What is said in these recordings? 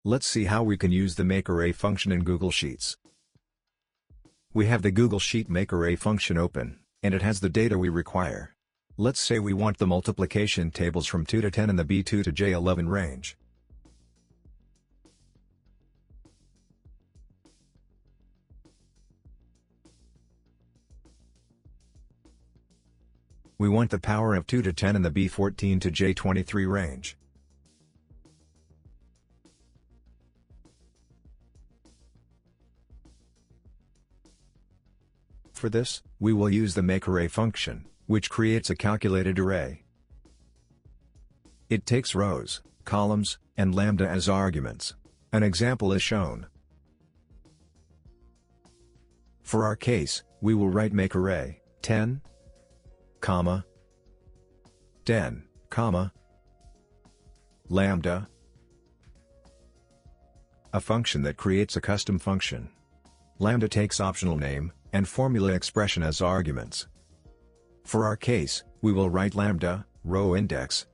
Let's see how we can use the MAKEARRAY function in Google Sheets. We have the Google Sheet MAKEARRAY function open, and it has the data we require. Let's say we want the multiplication tables from 2 to 10 in the B2 to J11 range. We want the power of 2 to 10 in the B14 to J23 range. For this, we will use the MAKEARRAY function, which creates a calculated array. It takes rows, columns, and lambda as arguments. An example is shown. For our case, we will write MAKEARRAY 10, 10, lambda, a function that creates a custom function. Lambda takes optional name and formula expression as arguments. For our case, we will write lambda, row index,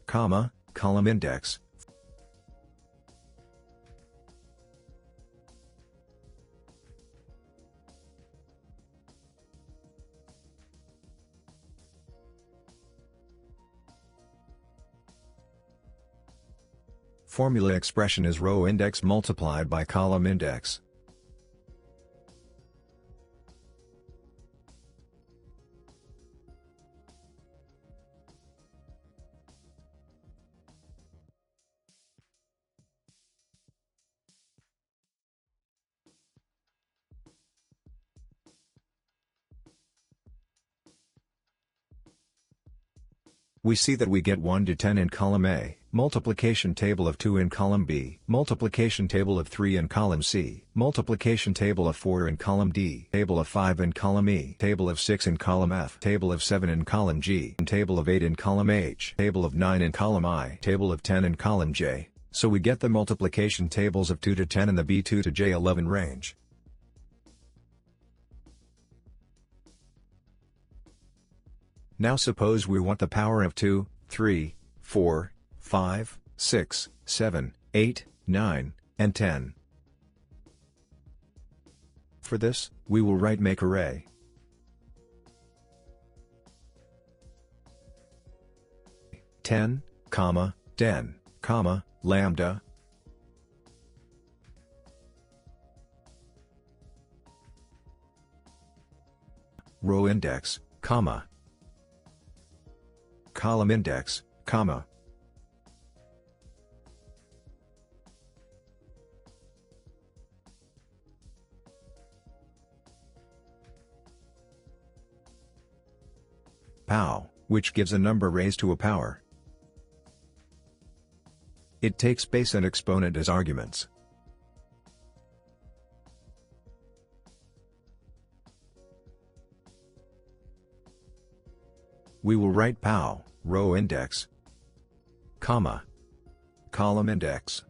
column index. Formula expression is row index multiplied by column index. We see that we get 1 to 10 in column A, multiplication table of 2 in column B, multiplication table of 3 in column C, multiplication table of 4 in column D, table of 5 in column E, table of 6 in column F, table of 7 in column G, and table of 8 in column H, table of 9 in column I, table of 10 in column J, so we get the multiplication tables of 2 to 10 in the B2 to J11 range. Now suppose we want the power of 2, 3, 4, 5, 6, 7, 8, 9, and 10. For this, we will write MAKEARRAY 10, 10, lambda, row index, column index, pow, which gives a number raised to a power. It takes base and exponent as arguments. We will write pow, row index, column index.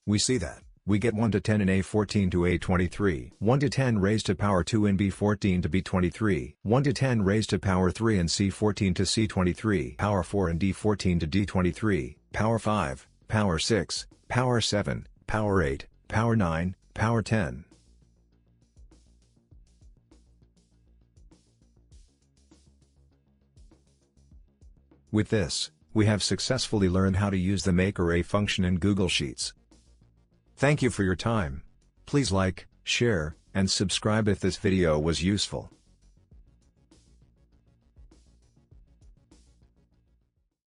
We see that, we get 1 to 10 in A14 to A23, 1 to 10 raised to power 2 in B14 to B23, 1 to 10 raised to power 3 in C14 to C23, power 4 in D14 to D23, power 5, power 6, power 7, power 8, power 9, power 10. With this, we have successfully learned how to use the MAKEARRAY function in Google Sheets. Thank you for your time. Please like, share, and subscribe if this video was useful.